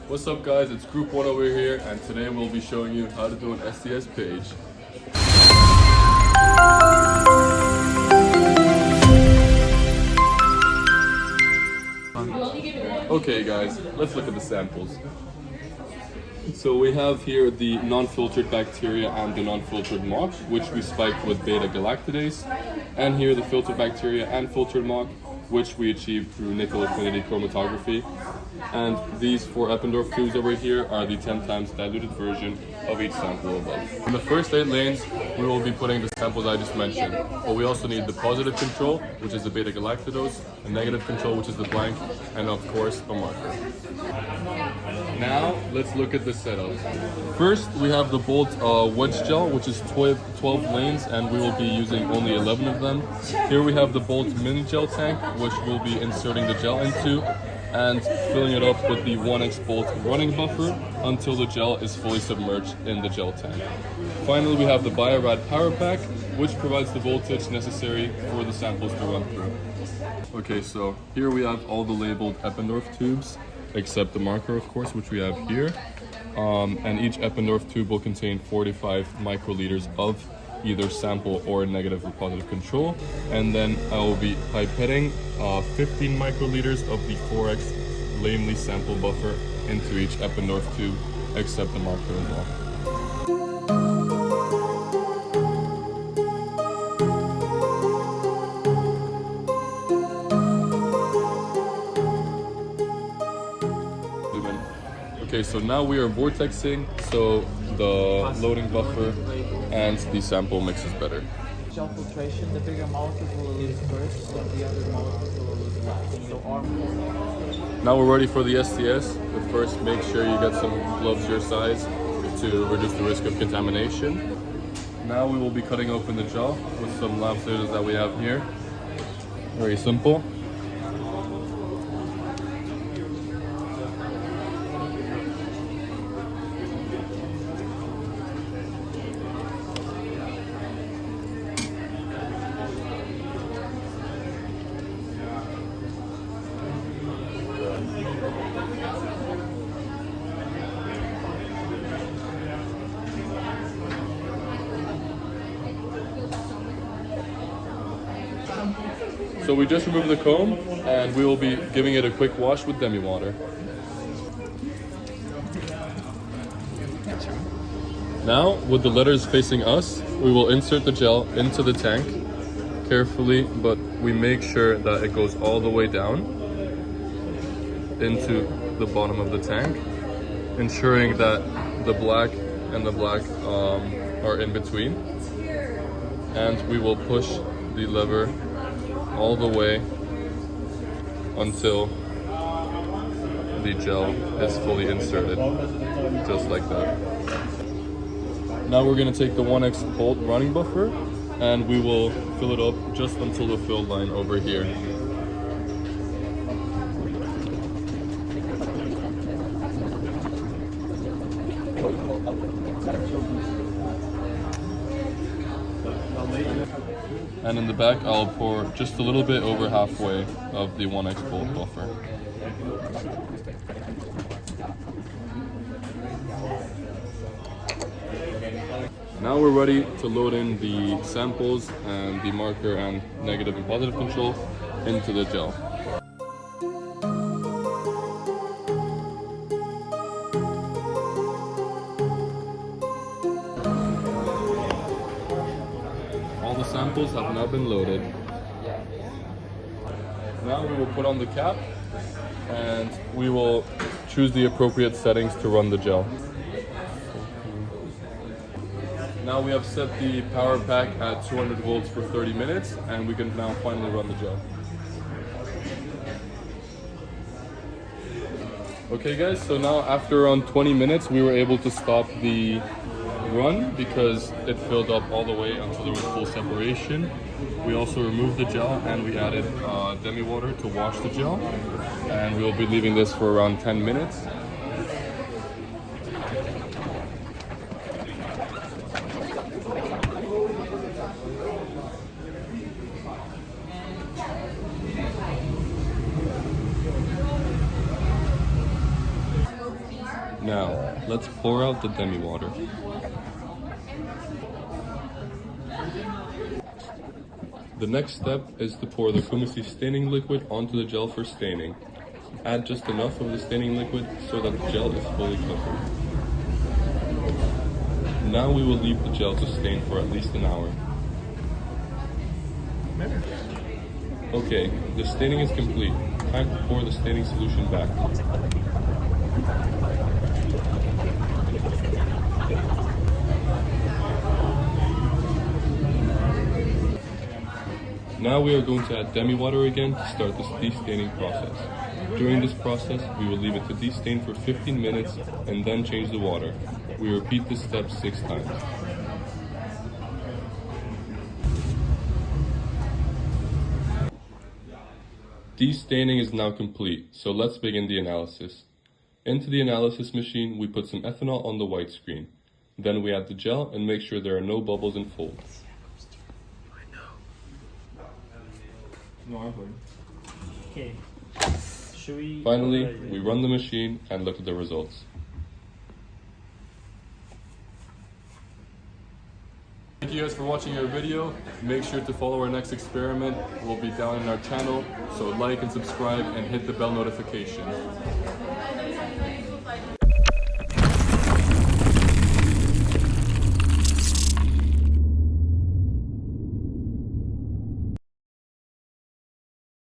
What's up guys, it's Group 1 over here and today we'll be showing you how to do an SDS page. Okay guys, let's look at the samples. So we have here the non-filtered bacteria and the non-filtered mock, which we spiked with beta-galactidase, and here the filtered bacteria and filtered mock, which we achieved through nickel affinity chromatography. And these 4 Eppendorf tubes over here are the 10 times diluted version of each sample above. In the first 8 lanes, we will be putting the samples I just mentioned, but we also need the positive control, which is the beta-galactidose, a negative control, which is the blank, and of course, a marker. Now, let's look at the setup. First, we have the Bolt wedge gel, which is 12 lanes, and we will be using only 11 of them. Here we have the Bolt mini gel tank, which we'll be inserting the gel into, and filling it up with the 1x Bolt running buffer until the gel is fully submerged in the gel tank. Finally, we have the Biorad power pack, which provides the voltage necessary for the samples to run through. Okay, so here we have all the labeled Eppendorf tubes, except the marker, of course, which we have here. And each Eppendorf tube will contain 45 microliters of either sample or negative or positive control. And then I will be pipetting 15 microliters of the 4x lamely sample buffer into each Eppendorf tube, except the marker as well. Okay, so now we are vortexing, so the loading buffer and the sample mixes better. Gel filtration, the bigger molecules will release first, so the other molecules will release last. So now we're ready for the SDS, but first make sure you get some gloves your size to reduce the risk of contamination. Now we will be cutting open the gel with some lab scissors that we have here. Very simple. So we just removed the comb and we will be giving it a quick wash with demi water. Now, with the letters facing us, we will insert the gel into the tank carefully, but we make sure that it goes all the way down into the bottom of the tank, ensuring that the black and the black are in between. And we will push the lever all the way until the gel is fully inserted, just like that. Now we're going to take the 1x Bolt running buffer and we will fill it up just until the fill line over here. And in the back, I'll pour just a little bit over halfway of the 1x Bolt buffer. Now we're ready to load in the samples and the marker and negative and positive control into the gel. All the samples have now been loaded. Now we will put on the cap and we will choose the appropriate settings to run the gel. Now we have set the power pack at 200 volts for 30 minutes and we can now finally run the gel. Okay guys, so now after around 20 minutes we were able to stop the run because it filled up all the way until there was full separation. We also removed the gel and we added demi water to wash the gel, and we will be leaving this for around 10 minutes. Now, let's pour out the demi water. The next step is to pour the Kumasi staining liquid onto the gel for staining. Add just enough of the staining liquid so that the gel is fully covered. Now we will leave the gel to stain for at least an hour. Okay, the staining is complete. Time to pour the staining solution back. Now we are going to add demi water again to start this destaining process. During this process, we will leave it to destain for 15 minutes and then change the water. We repeat this step 6 times. Destaining is now complete, so let's begin the analysis. Into the analysis machine, we put some ethanol on the white screen. Then we add the gel and make sure there are no bubbles and folds. Okay. Should we... Finally, we run the machine and look at the results. Thank you guys for watching our video. Make sure to follow our next experiment. It will be down in our channel, so like and subscribe and hit the bell notification.